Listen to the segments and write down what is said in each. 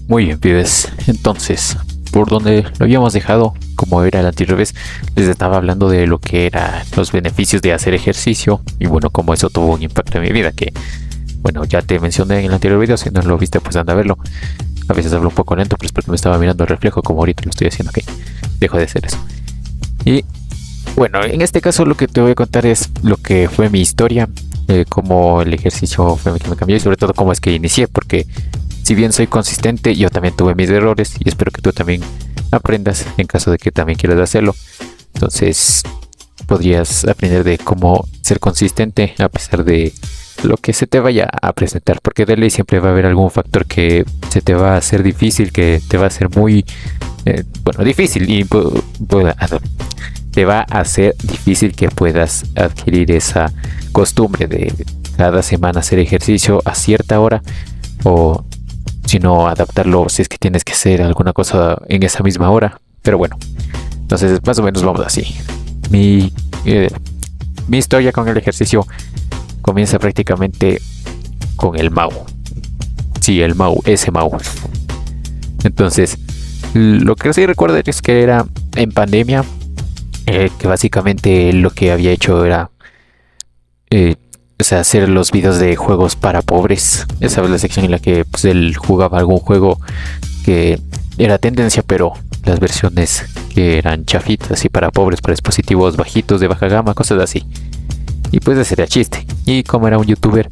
Muy bien, pibes. Entonces, por donde lo habíamos dejado, como era la anterior vez, les estaba hablando de lo que eran los beneficios de hacer ejercicio y bueno, cómo eso tuvo un impacto en mi vida, que bueno, ya te mencioné en el anterior video. Si no lo viste, pues anda a verlo. A veces hablo un poco lento, pero es porque me estaba mirando el reflejo, como ahorita lo estoy haciendo, que dejo de hacer eso. Y bueno, en este caso lo que te voy a contar es lo que fue mi historia, cómo el ejercicio fue lo que me cambió y sobre todo cómo es que inicié, porque si bien soy consistente, yo también tuve mis errores y espero que tú también aprendas en caso de que también quieras hacerlo. Entonces podrías aprender de cómo ser consistente a pesar de lo que se te vaya a presentar, porque de ley siempre va a haber algún factor que se te va a hacer difícil, que te va a hacer muy difícil y te va a hacer difícil que puedas adquirir esa costumbre de cada semana hacer ejercicio a cierta hora, o si no adaptarlo si es que tienes que hacer alguna cosa en esa misma hora. Pero bueno, entonces más o menos vamos así. Mi historia con el ejercicio comienza prácticamente con el Mau. Sí, el Mau, ese Mau. Entonces, lo que sí recuerdo es que era en pandemia, que básicamente lo que había hecho era hacer los videos de juegos para pobres. Esa es la sección en la que pues, él jugaba algún juego que era tendencia, pero las versiones que eran chafitas y para pobres, para dispositivos bajitos de baja gama, cosas así. Y pues ese era chiste. Y como era un youtuber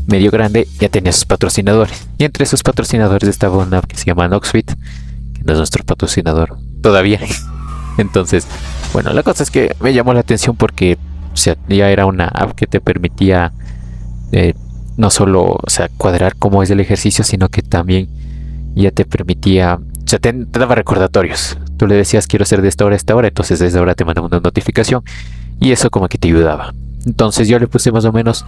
medio grande, ya tenía sus patrocinadores. Y entre sus patrocinadores estaba una app que se llama Noxfit, que no es nuestro patrocinador todavía. Entonces, bueno, la cosa es que me llamó la atención porque ya era una app que te permitía no solo cuadrar cómo es el ejercicio, sino que también ya te permitía, te daba recordatorios. Tú le decías quiero hacer de esta hora a esta hora, entonces desde ahora te mandaba una notificación y eso como que te ayudaba. Entonces yo le puse más o menos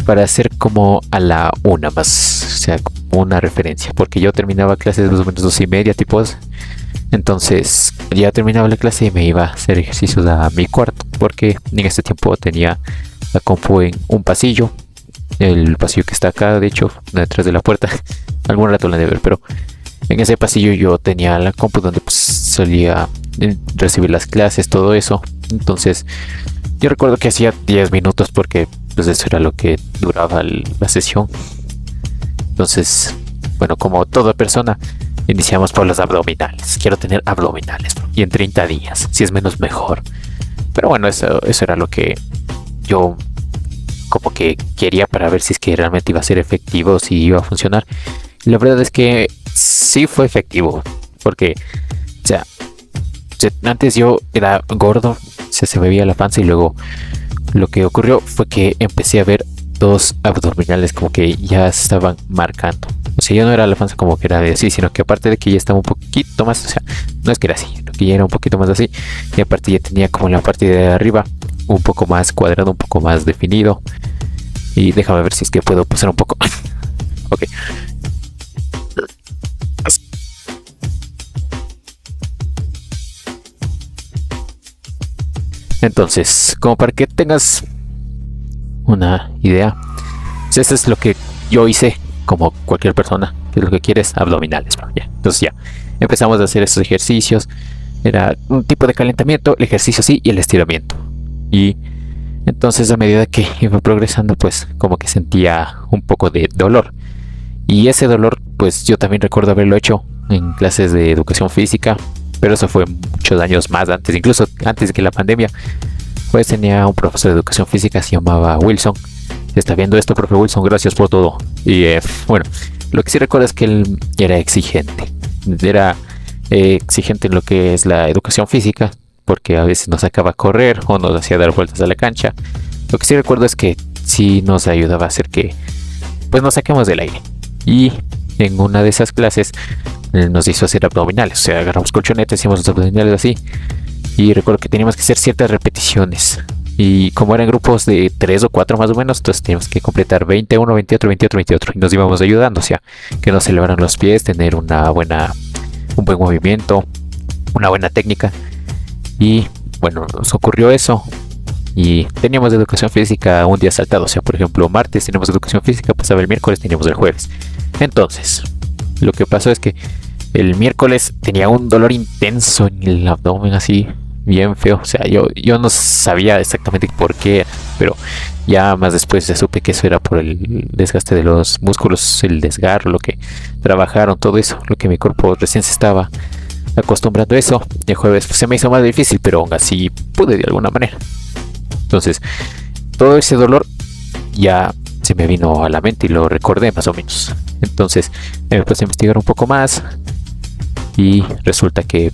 para hacer como a la una más, como una referencia, porque yo terminaba clases más o menos 2:30 tipos. Entonces ya terminaba la clase y me iba a hacer ejercicios a mi cuarto, porque en este tiempo tenía la compu en un pasillo, el pasillo que está acá, de hecho, detrás de la puerta. Algún rato la de ver, pero en ese pasillo yo tenía la compu donde pues solía recibir las clases, todo eso. Entonces yo recuerdo que hacía 10 minutos porque pues eso era lo que duraba la sesión. Entonces, bueno, como toda persona, iniciamos por los abdominales. Quiero tener abdominales, bro. Y en 30 días, si es menos mejor. Pero bueno, eso era lo que yo como que quería para ver si es que realmente iba a ser efectivo, si iba a funcionar. Y la verdad es que sí fue efectivo, porque antes yo era gordo, se me veía la panza, y luego lo que ocurrió fue que empecé a ver dos abdominales como que ya se estaban marcando. O sea, ya no era la panza como que era de así, sino que aparte de que ya estaba un poquito más, o sea, no es que era así, sino que ya era un poquito más así, y aparte ya tenía como la parte de arriba un poco más cuadrado, un poco más definido. Y déjame ver si es que puedo pasar un poco. Ok. Entonces, como para que tengas una idea, pues eso es lo que yo hice, como cualquier persona, que es lo que quieres, abdominales, bro. Ya. Entonces ya empezamos a hacer estos ejercicios. Era un tipo de calentamiento, el ejercicio sí, y el estiramiento. Y entonces a medida que iba progresando, pues como que sentía un poco de dolor. Y ese dolor, pues yo también recuerdo haberlo hecho en clases de educación física, pero eso fue muchos años más antes, incluso antes de que la pandemia. Pues tenía un profesor de educación física, se llamaba Wilson. Si está viendo esto, profe Wilson, gracias por todo. Y bueno, lo que sí recuerdo es que él era exigente. Era exigente en lo que es la educación física, porque a veces nos sacaba a correr o nos hacía dar vueltas a la cancha. Lo que sí recuerdo es que sí nos ayudaba a hacer que pues nos saquemos del aire. Y en una de esas clases nos hizo hacer abdominales, o sea, agarramos colchonetas, hicimos los abdominales así. Y recuerdo que teníamos que hacer ciertas repeticiones. Y como eran grupos de 3 o 4 más o menos, entonces teníamos que completar 21, 28, 28, 28. Y nos íbamos ayudando, o sea, que no se elevaran los pies, tener un buen movimiento, una buena técnica. Y bueno, nos ocurrió eso. Y teníamos educación física un día saltado. O sea, por ejemplo, martes teníamos educación física, pasaba el miércoles, teníamos el jueves. Entonces, lo que pasó es que el miércoles tenía un dolor intenso en el abdomen, así bien feo. O sea, yo no sabía exactamente por qué, pero ya más después ya supe que eso era por el desgaste de los músculos, el desgarro, lo que trabajaron, todo eso, lo que mi cuerpo recién se estaba acostumbrando a eso. El jueves pues, se me hizo más difícil, pero aún así pude de alguna manera. Entonces, todo ese dolor ya se me vino a la mente y lo recordé más o menos. Entonces, me puse a investigar un poco más y resulta que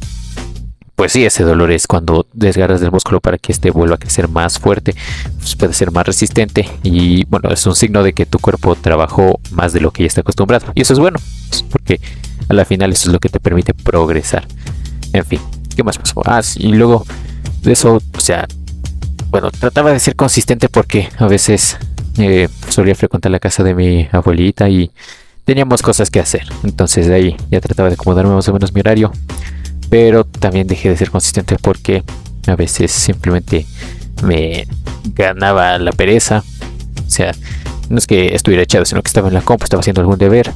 pues sí, ese dolor es cuando desgarras del músculo para que este vuelva a crecer más fuerte, pues puede ser más resistente y bueno, es un signo de que tu cuerpo trabajó más de lo que ya está acostumbrado. Y eso es bueno, porque a la final eso es lo que te permite progresar. En fin, ¿qué más pasó? Sí, y luego de eso, o sea, bueno, trataba de ser consistente porque a veces solía frecuentar la casa de mi abuelita y teníamos cosas que hacer. Entonces de ahí ya trataba de acomodarme más o menos mi horario. Pero también dejé de ser consistente porque a veces simplemente me ganaba la pereza. O sea, no es que estuviera echado, sino que estaba en la compu, estaba haciendo algún deber.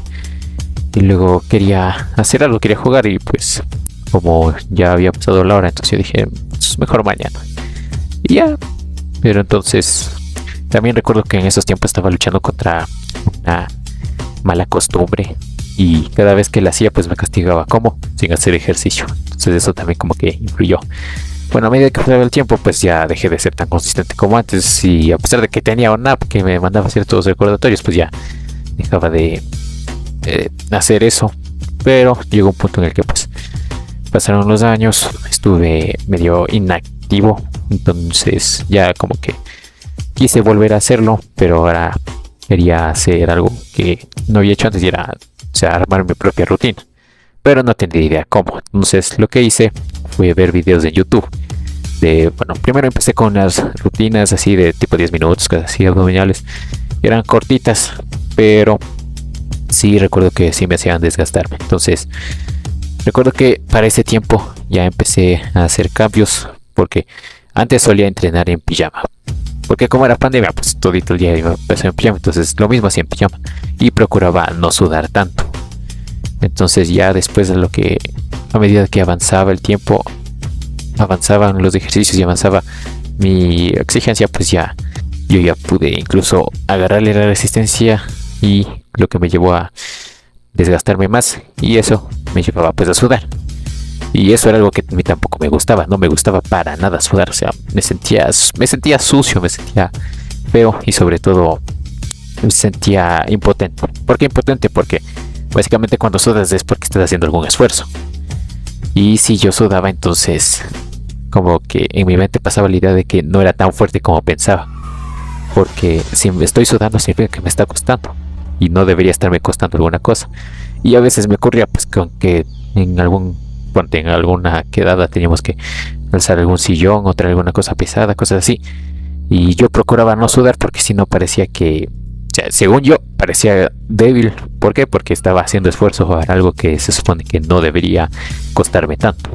Y luego quería hacer algo, quería jugar. Y pues, como ya había pasado la hora, entonces yo dije, pues mejor mañana. Y ya. Pero entonces, también recuerdo que en esos tiempos estaba luchando contra una mala costumbre. Y cada vez que la hacía pues me castigaba. ¿Cómo? Sin hacer ejercicio. Entonces eso también como que influyó. Bueno, a medida que pasaba el tiempo pues ya dejé de ser tan consistente como antes. Y a pesar de que tenía una app que me mandaba ciertos recordatorios, pues ya dejaba de hacer eso. Pero llegó un punto en el que pues pasaron los años, estuve medio inactivo. Entonces ya como que quise volver a hacerlo, pero ahora quería hacer algo que no había hecho antes y era, o sea, armar mi propia rutina, pero no tenía idea cómo. Entonces lo que hice fue ver videos de YouTube. Bueno, primero empecé con las rutinas así de tipo 10 minutos, cosas así abdominales. Eran cortitas, pero sí recuerdo que sí me hacían desgastarme. Entonces recuerdo que para ese tiempo ya empecé a hacer cambios, porque antes solía entrenar en pijama. Porque como era pandemia, pues todito el día iba a empezar en pijama. Entonces lo mismo hacía en pijama. Y procuraba no sudar tanto. Entonces ya después de a medida que avanzaba el tiempo, avanzaban los ejercicios y avanzaba mi exigencia, pues ya yo ya pude incluso agarrarle la resistencia. Y lo que me llevó a desgastarme más. Y eso me llevaba pues a sudar. Y eso era algo que a mí tampoco me gustaba. No me gustaba para nada sudar. O sea, me sentía sucio, me sentía feo y sobre todo me sentía impotente. ¿Por qué impotente? Porque básicamente cuando sudas es porque estás haciendo algún esfuerzo. Y si yo sudaba, entonces como que en mi mente pasaba la idea de que no era tan fuerte como pensaba. Porque si me estoy sudando significa que me está costando. Y no debería estarme costando alguna cosa. Y a veces me ocurría pues con que en alguna quedada teníamos que alzar algún sillón o traer alguna cosa pesada, cosas así. Y yo procuraba no sudar porque si no parecía que, o sea, según yo, parecía débil. ¿Por qué? Porque estaba haciendo esfuerzo para algo que se supone que no debería costarme tanto.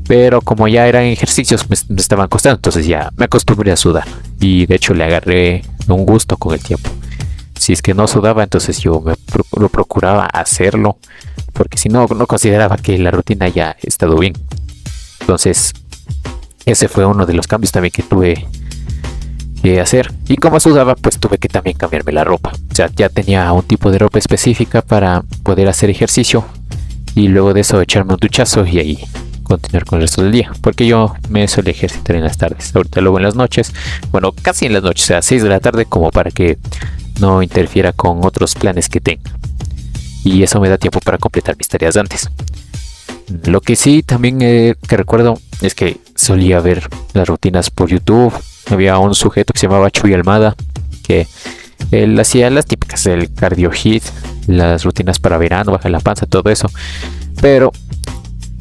Pero como ya eran ejercicios, me estaban costando, entonces ya me acostumbré a sudar. Y de hecho le agarré un gusto con el tiempo. Si es que no sudaba, entonces yo lo procuraba hacerlo, porque si no, no consideraba que la rutina ya ha estado bien. Entonces, ese fue uno de los cambios también que tuve que hacer. Y como sudaba, pues tuve que también cambiarme la ropa. O sea, ya tenía un tipo de ropa específica para poder hacer ejercicio. Y luego de eso echarme un duchazo y ahí continuar con el resto del día. Porque yo me suelo ejercitar en las tardes. Ahorita luego en las noches. Bueno, casi en las noches, o sea, 6 de la tarde, como para que no interfiera con otros planes que tenga. Y eso me da tiempo para completar mis tareas antes. Lo que sí también que recuerdo es que solía ver las rutinas por YouTube. Había un sujeto que se llamaba Chuy Almada, que él hacía las típicas, el cardio hit, las rutinas para verano, bajar la panza, todo eso. Pero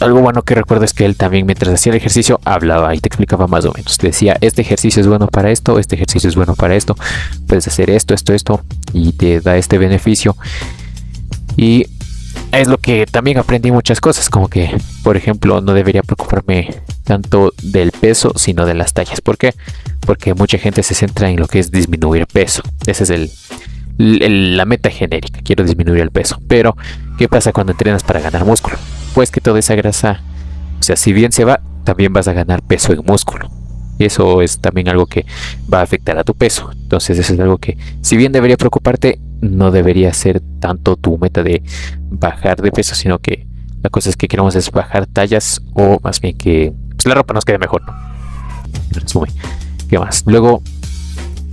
algo bueno que recuerdo es que él también, mientras hacía el ejercicio, hablaba y te explicaba más o menos. Te decía, este ejercicio es bueno para esto, este ejercicio es bueno para esto, puedes hacer esto, y te da este beneficio. Y es lo que también aprendí muchas cosas, como que, por ejemplo, no debería preocuparme tanto del peso, sino de las tallas. ¿Por qué? Porque mucha gente se centra en lo que es disminuir peso. Ese es la meta genérica, quiero disminuir el peso. Pero, ¿qué pasa cuando entrenas para ganar músculo? Pues que toda esa grasa, o sea, si bien se va, también vas a ganar peso en músculo. Y eso es también algo que va a afectar a tu peso. Entonces eso es algo que, si bien debería preocuparte, no debería ser tanto tu meta de bajar de peso, sino que la cosa es que queremos es bajar tallas, o más bien que pues, la ropa nos quede mejor, ¿no? En resumen, ¿qué más? Luego,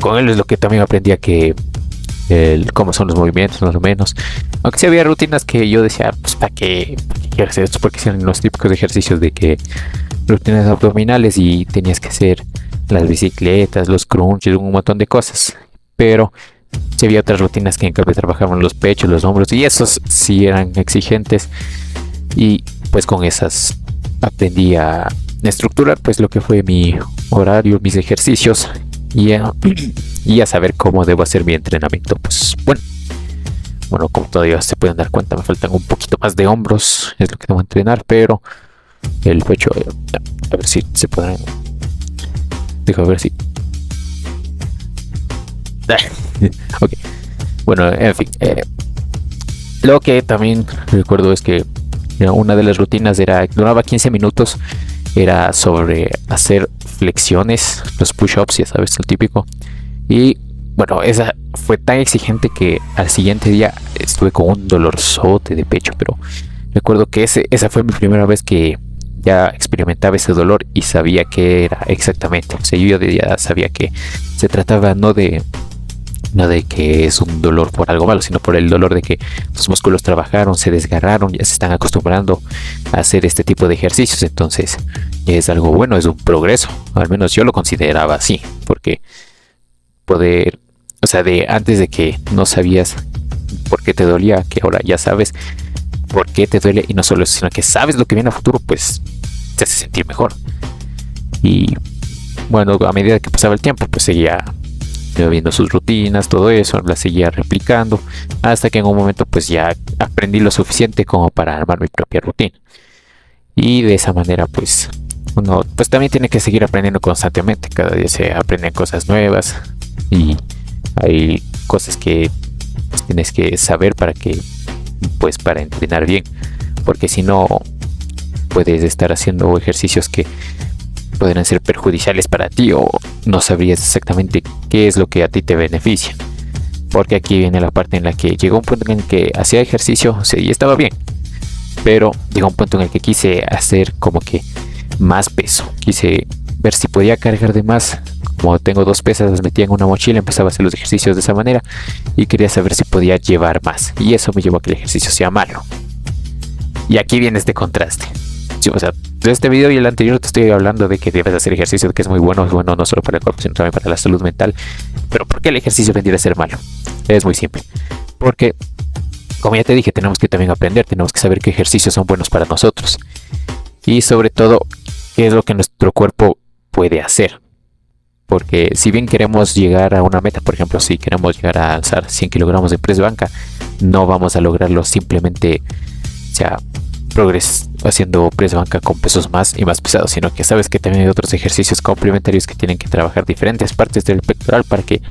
con él es lo que también aprendí a que cómo son los movimientos, más o menos. Aunque sí había rutinas que yo decía, pues ¿para qué quiero hacer esto? Porque eran los típicos ejercicios de que rutinas abdominales y tenías que hacer las bicicletas, los crunches, un montón de cosas. Pero sí había otras rutinas que en cambio trabajaban los pechos, los hombros, y esos sí eran exigentes. Y pues con esas aprendí a estructurar pues lo que fue mi horario, mis ejercicios y a saber cómo debo hacer mi entrenamiento. Pues bueno, como todavía se pueden dar cuenta, me faltan un poquito más de hombros, es lo que debo entrenar, pero el pecho, a ver si se podrán. Dejo ver si. Ok. Bueno, en fin. Lo que también recuerdo es que una de las rutinas duraba 15 minutos. Era sobre hacer flexiones, los push-ups, ya sabes, el típico. Y bueno, esa fue tan exigente que al siguiente día estuve con un dolorzote de pecho. Pero recuerdo que esa fue mi primera vez que ya experimentaba ese dolor y sabía qué era exactamente. O sea, yo ya sabía que se trataba no de que es un dolor por algo malo, sino por el dolor de que tus músculos trabajaron, se desgarraron, ya se están acostumbrando a hacer este tipo de ejercicios. Entonces es algo bueno, es un progreso. Al menos yo lo consideraba así, porque o sea, de antes de que no sabías por qué te dolía, que ahora ya sabes por qué te duele, y no solo eso, sino que sabes lo que viene a futuro, pues te hace sentir mejor. Y bueno, a medida que pasaba el tiempo, pues seguía viendo sus rutinas, todo eso, las seguía replicando, hasta que en un momento pues ya aprendí lo suficiente como para armar mi propia rutina. Y de esa manera pues uno pues también tiene que seguir aprendiendo constantemente. Cada día se aprenden cosas nuevas y hay cosas que pues, tienes que saber para entrenar bien, porque si no puedes estar haciendo ejercicios que podrían ser perjudiciales para ti, o no sabrías exactamente qué es lo que a ti te beneficia. Porque aquí viene la parte en la que llegó un punto en el que hacía ejercicio, o sea, y estaba bien, pero llegó un punto en el que quise hacer como que más peso, quise ver si podía cargar de más. Como tengo 2 pesas, las metía en una mochila, empezaba a hacer los ejercicios de esa manera y quería saber si podía llevar más, y eso me llevó a que el ejercicio sea malo. Y aquí viene este contraste. Sí, o sea, de este video y el anterior te estoy hablando de que debes hacer ejercicio, de que es bueno no solo para el cuerpo, sino también para la salud mental. Pero ¿por qué el ejercicio vendría a ser malo? Es muy simple. Porque, como ya te dije, tenemos que también aprender, tenemos que saber qué ejercicios son buenos para nosotros. Y sobre todo, qué es lo que nuestro cuerpo puede hacer. Porque si bien queremos llegar a una meta, por ejemplo, si queremos llegar a alzar 100 kilogramos de press banca, no vamos a lograrlo simplemente, o sea, haciendo press banca con pesos más y más pesados, sino que sabes que también hay otros ejercicios complementarios que tienen que trabajar diferentes partes del pectoral para que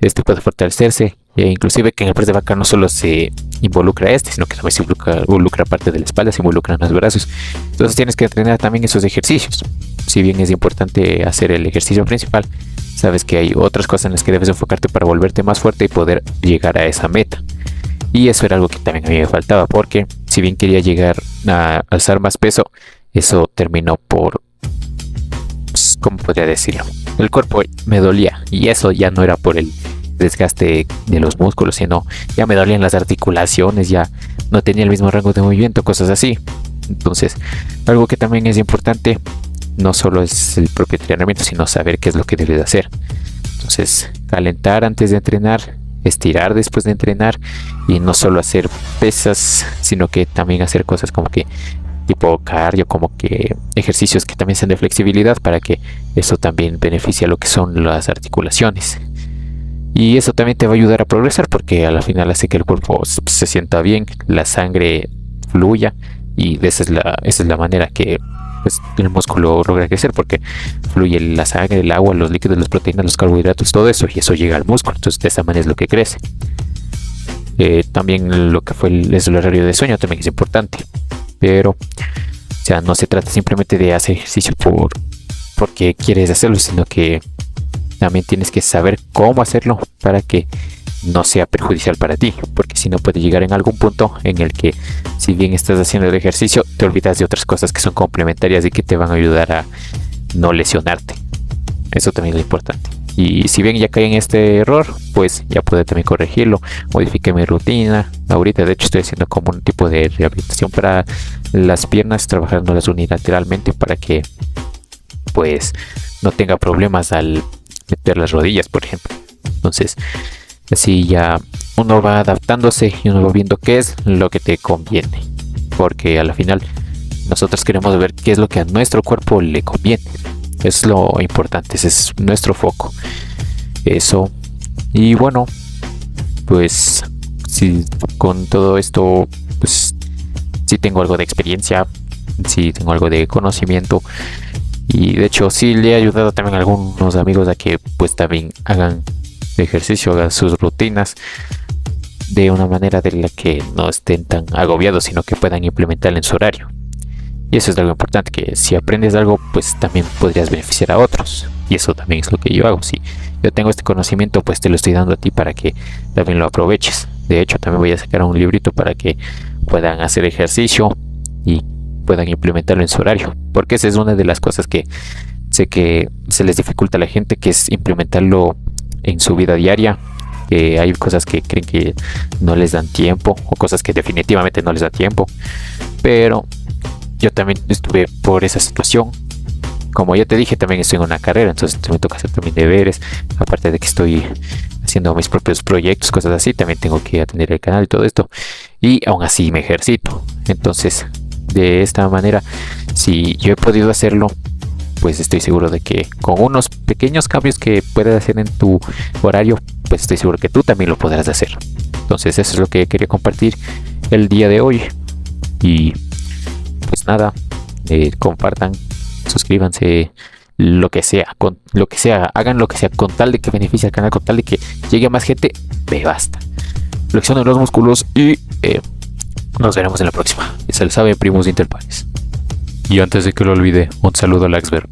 este pueda fortalecerse, e inclusive que en el press de banca no solo se involucra sino que también se involucra parte de la espalda, se involucran los brazos. Entonces tienes que entrenar también esos ejercicios. Si bien es importante hacer el ejercicio principal, sabes que hay otras cosas en las que debes enfocarte para volverte más fuerte y poder llegar a esa meta. Y eso era algo que también a mí me faltaba, porque si bien quería llegar a alzar más peso, eso terminó por, pues, ¿cómo podría decirlo? El cuerpo me dolía, y eso ya no era por el desgaste de los músculos, sino ya me dolían las articulaciones, ya no tenía el mismo rango de movimiento, cosas así. Entonces, algo que también es importante, no solo es el propio entrenamiento, sino saber qué es lo que debes hacer. Entonces, calentar antes de entrenar, estirar después de entrenar, y no solo hacer pesas, sino que también hacer cosas como que tipo cardio, como que ejercicios que también sean de flexibilidad, para que eso también beneficie a lo que son las articulaciones. Y eso también te va a ayudar a progresar, porque a la final hace que el cuerpo se sienta bien, la sangre fluya, y esa es la manera que pues, el músculo logra crecer, porque fluye la sangre, el agua, los líquidos, las proteínas, los carbohidratos, todo eso, y eso llega al músculo. Entonces de esa manera es lo que crece. También lo que fue es el horario de sueño también es importante. Pero, o sea, no se trata simplemente de hacer ejercicio porque quieres hacerlo, sino que también tienes que saber cómo hacerlo para que no sea perjudicial para ti, porque si no puede llegar en algún punto en el que, si bien estás haciendo el ejercicio, te olvidas de otras cosas que son complementarias y que te van a ayudar a no lesionarte. Eso también es importante. Y si bien ya caí en este error, pues ya puedo también corregirlo. Modifiqué mi rutina. Ahorita de hecho estoy haciendo como un tipo de rehabilitación para las piernas, trabajándolas unilateralmente para que pues no tenga problemas al meter las rodillas, por ejemplo. Entonces así ya uno va adaptándose y uno va viendo qué es lo que te conviene, porque a la final nosotros queremos ver qué es lo que a nuestro cuerpo le conviene. Es lo importante, ese es nuestro foco. Eso. Y bueno, pues si con todo esto, pues sí tengo algo de experiencia, sí tengo algo de conocimiento. Y de hecho sí le he ayudado también a algunos amigos a que pues también hagan ejercicio, hagan sus rutinas de una manera de la que no estén tan agobiados, sino que puedan implementarlo en su horario. Y eso es algo importante, que si aprendes algo, pues también podrías beneficiar a otros. Y eso también es lo que yo hago. Si yo tengo este conocimiento, pues te lo estoy dando a ti para que también lo aproveches. De hecho, también voy a sacar un librito para que puedan hacer ejercicio y puedan implementarlo en su horario. Porque esa es una de las cosas que sé que se les dificulta a la gente, que es implementarlo en su vida diaria. Hay cosas que creen que no les dan tiempo, o cosas que definitivamente no les da tiempo. Pero yo también estuve por esa situación. Como ya te dije, también estoy en una carrera, entonces me toca hacer también deberes. Aparte de que estoy haciendo mis propios proyectos, cosas así, también tengo que atender el canal y todo esto. Y aún así me ejercito. Entonces, de esta manera, si yo he podido hacerlo, pues estoy seguro de que con unos pequeños cambios que puedas hacer en tu horario, pues estoy seguro que tú también lo podrás hacer. Entonces, eso es lo que quería compartir el día de hoy. Y pues nada, compartan, suscríbanse, lo que sea, hagan lo que sea con tal de que beneficie al canal, con tal de que llegue a más gente, me basta. Flexionen los músculos y nos veremos en la próxima. Ya se lo sabe, primos interpares. Y antes de que lo olvide, un saludo a Laxberg.